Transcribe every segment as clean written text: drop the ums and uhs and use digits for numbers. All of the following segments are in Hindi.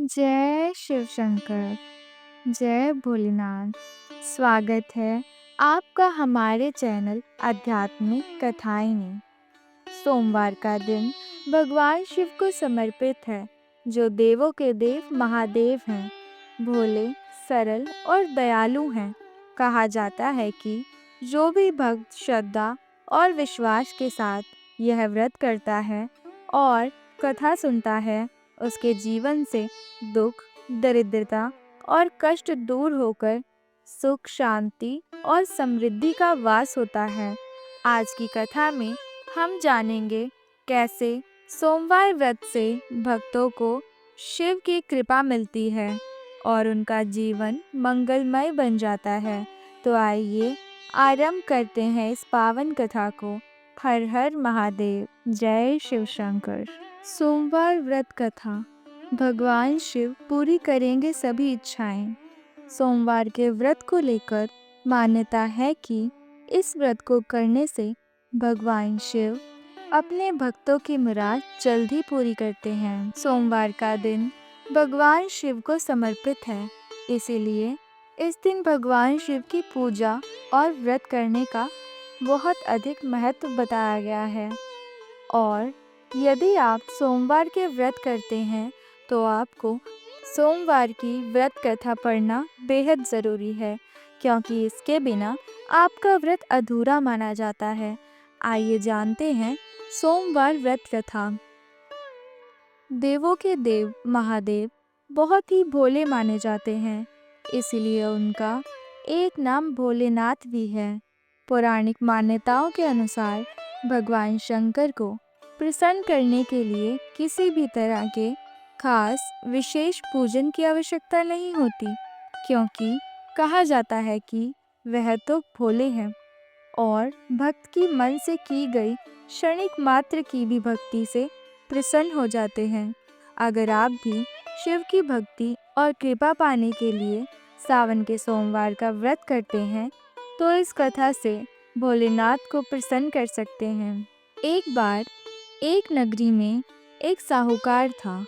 जय शिव शंकर, जय भोलेनाथ। स्वागत है आपका हमारे चैनल आध्यात्मिक कथाएं में। सोमवार का दिन भगवान शिव को समर्पित है, जो देवों के देव महादेव हैं। भोले, सरल और दयालु हैं। कहा जाता है कि जो भी भक्त श्रद्धा और विश्वास के साथ यह व्रत करता है और कथा सुनता है, उसके जीवन से दुख, दरिद्रता और कष्ट दूर होकर सुख, शांति और समृद्धि का वास होता है। आज की कथा में हम जानेंगे कैसे सोमवार व्रत से भक्तों को शिव की कृपा मिलती है और उनका जीवन मंगलमय बन जाता है। तो आइए आरंभ करते हैं इस पावन कथा को। हर हर महादेव, जय शिव शंकर। सोमवार व्रत कथा। भगवान शिव पूरी करेंगे सभी इच्छाएं। सोमवार के व्रत को लेकर मान्यता है कि इस व्रत को करने से भगवान शिव अपने भक्तों की मुराद जल्द ही पूरी करते हैं। सोमवार का दिन भगवान शिव को समर्पित है, इसीलिए इस दिन भगवान शिव की पूजा और व्रत करने का बहुत अधिक महत्व बताया गया है। और यदि आप सोमवार के व्रत करते हैं तो आपको सोमवार की व्रत कथा पढ़ना बेहद ज़रूरी है, क्योंकि इसके बिना आपका व्रत अधूरा माना जाता है। आइए जानते हैं सोमवार व्रत कथा। देवों के देव महादेव बहुत ही भोले माने जाते हैं, इसलिए उनका एक नाम भोलेनाथ भी है। पौराणिक मान्यताओं के अनुसार भगवान शंकर को प्रसन्न करने के लिए किसी भी तरह के खास विशेष पूजन की आवश्यकता नहीं होती, क्योंकि कहा जाता है कि वह तो भोले हैं और भक्त की मन से की गई क्षणिक मात्र की भी भक्ति से प्रसन्न हो जाते हैं। अगर आप भी शिव की भक्ति और कृपा पाने के लिए सावन के सोमवार का व्रत करते हैं तो इस कथा से भोलेनाथ को प्रसन्न कर सकते हैं। एक बार एक नगरी में एक साहूकार था।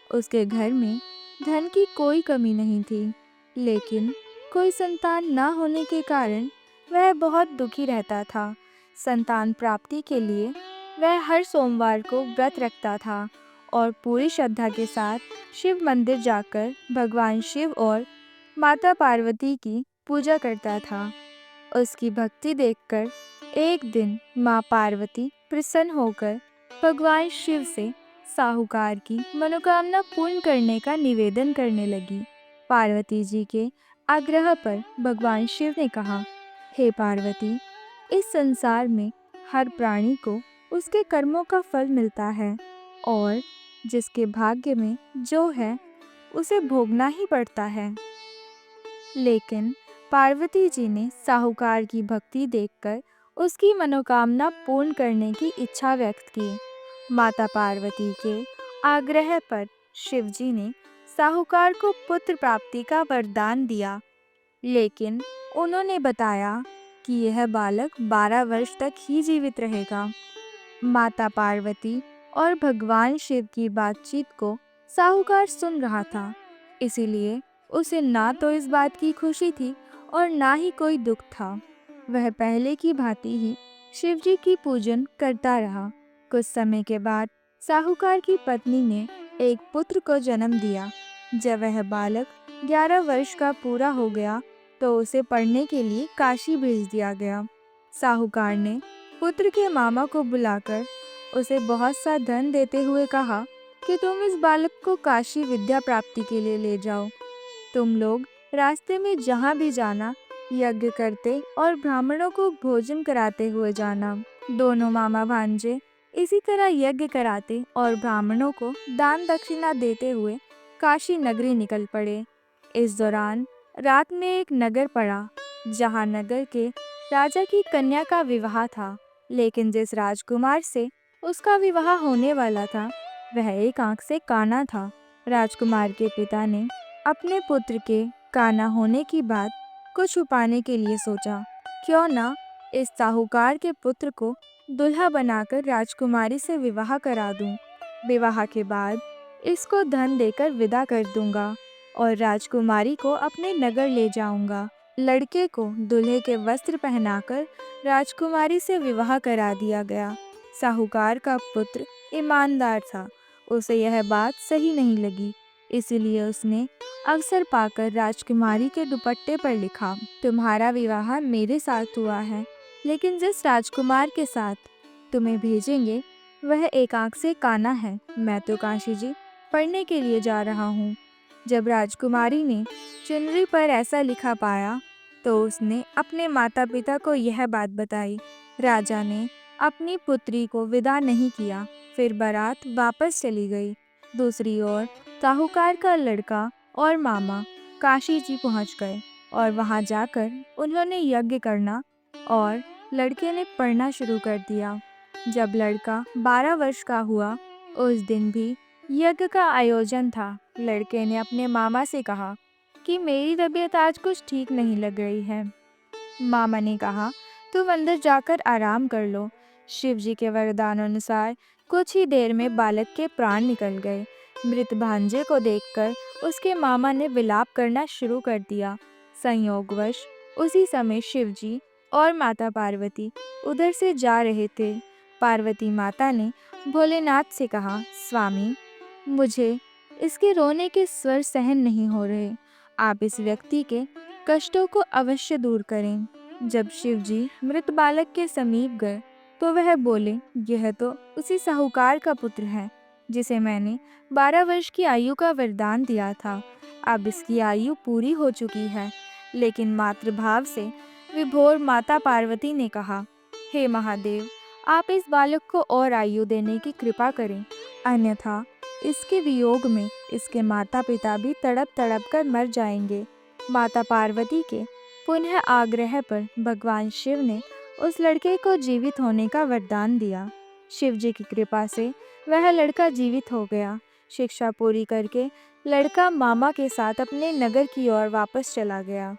उसके घर में धन की कोई कमी नहीं थी, लेकिन कोई संतान न होने के कारण वह बहुत दुखी रहता था। संतान प्राप्ति के लिए वह हर सोमवार को व्रत रखता था और पूरी श्रद्धा के साथ शिव मंदिर जाकर भगवान शिव और माता पार्वती की पूजा करता था। उसकी भक्ति देखकर एक दिन माँ पार्वती प्रसन्न होकर भगवान शिव से साहूकार की मनोकामना पूर्ण करने का निवेदन करने लगी। पार्वती जी के आग्रह पर भगवान शिव ने कहा, हे पार्वती, इस संसार में हर प्राणी को उसके कर्मों का फल मिलता है और जिसके भाग्य में जो है उसे भोगना ही पड़ता है। लेकिन पार्वती जी ने साहूकार की भक्ति देखकर उसकी मनोकामना पूर्ण करने की इच्छा व्यक्त की। माता पार्वती के आग्रह पर शिवजी ने साहूकार को पुत्र प्राप्ति का वरदान दिया, लेकिन उन्होंने बताया कि यह बालक 12 वर्ष तक ही जीवित रहेगा। माता पार्वती और भगवान शिव की बातचीत को साहूकार सुन रहा था, इसीलिए उसे ना तो इस बात की खुशी थी और ना ही कोई दुख था। वह पहले की भांति ही शिवजी की पूजन करता रहा। कुछ समय के बाद साहूकार की पत्नी ने एक पुत्र को जन्म दिया। जब वह बालक 11 वर्ष का पूरा हो गया तो उसे पढ़ने के लिए काशी भेज दिया गया। साहूकार ने पुत्र के मामा को बुलाकर उसे बहुत सा धन देते हुए कहा कि तुम इस बालक को काशी विद्या प्राप्ति के लिए ले जाओ। तुम लोग रास्ते में जहाँ भी जाना यज्ञ करते और ब्राह्मणों को भोजन कराते हुए जाना। दोनों मामा भांजे इसी तरह यज्ञ कराते और ब्राह्मणों को दान दक्षिणा देते हुए काशी नगरी निकल पड़े। इस दौरान रात में एक नगर पड़ा, जहाँ नगर के राजा की कन्या का विवाह था, लेकिन जिस राजकुमार से उसका विवाह होने वाला था वह एक आंख से काना था। राजकुमार के पिता ने अपने पुत्र के काना होने की बात को छुपाने के लिए सोचा, क्यों ना इस साहूकार के पुत्र को दुल्हा बनाकर राजकुमारी से विवाह करा दूं। विवाह के बाद इसको धन देकर विदा कर दूंगा और राजकुमारी को अपने नगर ले जाऊंगा। लड़के को दूल्हे के वस्त्र पहनाकर राजकुमारी से विवाह करा दिया गया। साहूकार का पुत्र ईमानदार था, उसे यह बात सही नहीं लगी, इसलिए उसने अवसर पाकर राजकुमारी के दुपट्टे पर लिखा, तुम्हारा विवाह मेरे साथ हुआ है, लेकिन जिस राजकुमार के साथ तुम्हें भेजेंगे वह एक आंख से काना है। मैं तो काशी जी पढ़ने के लिए जा रहा हूँ। जब राजकुमारी ने चुनरी पर ऐसा लिखा पाया तो उसने अपने माता पिता को यह बात बताई। राजा ने अपनी पुत्री को विदा नहीं किया, फिर बारात वापस चली गई। दूसरी ओर साहूकार का लड़का और मामा काशी जी पहुंच गए और वहां जाकर उन्होंने यज्ञ करना और लड़के ने पढ़ना शुरू कर दिया। जब लड़का 12 वर्ष का हुआ, उस दिन भी यज्ञ का आयोजन था। लड़के ने अपने मामा से कहा कि मेरी तबीयत आज कुछ ठीक नहीं लग रही है। मामा ने कहा, तुम अंदर जाकर आराम कर लो। शिव जी के वरदान अनुसार कुछ ही देर में बालक के प्राण निकल गए। मृत भांजे को देखकर उसके मामा ने विलाप करना शुरू कर दिया। संयोगवश उसी समय शिव जी और माता पार्वती उधर से जा रहे थे। पार्वती माता ने भोलेनाथ से कहा, स्वामी, मुझे इसके रोने के स्वर सहन नहीं हो रहे, आप इस व्यक्ति के कष्टों को अवश्य दूर करें। जब शिव जी मृत बालक के समीप गए तो वह बोले, यह तो उसी साहूकार का पुत्र है जिसे मैंने 12 वर्ष की आयु का वरदान दिया था। अब इसकी आयु पूरी हो चुकी है। लेकिन मातृभाव से विभोर माता पार्वती ने कहा, हे महादेव, आप इस बालक को और आयु देने की कृपा करें, अन्यथा इसके वियोग में इसके माता पिता भी तड़प तड़प कर मर जाएंगे। माता पार्वती के पुनः आग्रह पर भगवान शिव ने उस लड़के को जीवित होने का वरदान दिया। शिव जी की कृपा से वह लड़का जीवित हो गया। शिक्षा पूरी करके लड़का मामा के साथ अपने नगर की ओर वापस चला गया।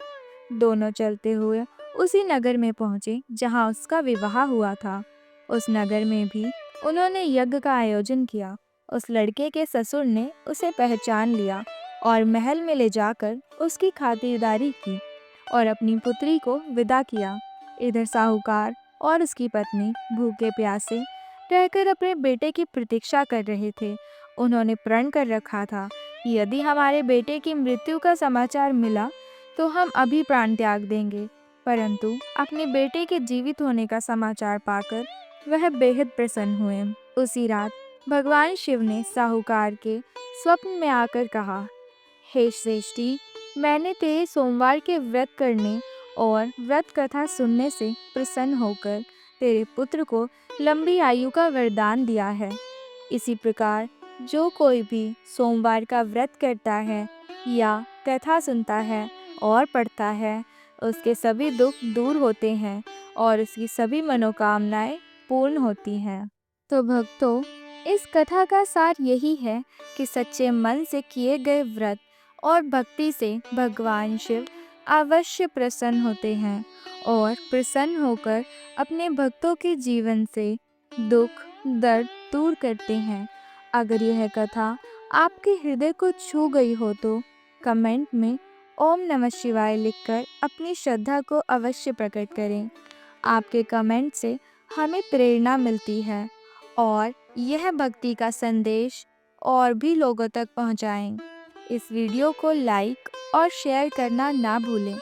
दोनों चलते हुए उसी नगर में पहुंचे जहां उसका विवाह हुआ था। उस नगर में भी उन्होंने यज्ञ का आयोजन किया। उस लड़के के ससुर ने उसे पहचान लिया और महल में ले जाकर उसकी खातिरदारी की और अपनी पुत्री को विदा किया। इधर साहूकार और उसकी पत्नी भूखे प्यासे रहकर अपने बेटे की प्रतीक्षा कर रहे थे। उन्होंने प्रण कर रखा था कि यदि हमारे बेटे की मृत्यु का समाचार मिला तो हम अभी प्राण त्याग देंगे, परंतु अपने बेटे के जीवित होने का समाचार पाकर वह बेहद प्रसन्न हुए। उसी रात भगवान शिव ने साहूकार के स्वप्न में आकर कहा, हे श्रेष्ठी, मैंने तेरे सोमवार के व्रत करने और व्रत कथा सुनने से प्रसन्न होकर तेरे पुत्र को लंबी आयु का वरदान दिया है। इसी प्रकार जो कोई भी सोमवार का व्रत करता है या कथा सुनता है और पढ़ता है, उसके सभी दुख दूर होते हैं और उसकी सभी मनोकामनाएं पूर्ण होती हैं। तो भक्तों, इस कथा का सार यही है कि सच्चे मन से किए गए व्रत और भक्ति से भगवान शिव अवश्य प्रसन्न होते हैं और प्रसन्न होकर अपने भक्तों के जीवन से दुख दर्द दूर करते हैं। अगर यह कथा आपके हृदय को छू गई हो तो कमेंट में ओम नमः शिवाय लिखकर अपनी श्रद्धा को अवश्य प्रकट करें। आपके कमेंट से हमें प्रेरणा मिलती है और यह भक्ति का संदेश और भी लोगों तक पहुंचाएं। इस वीडियो को लाइक और शेयर करना ना भूलें।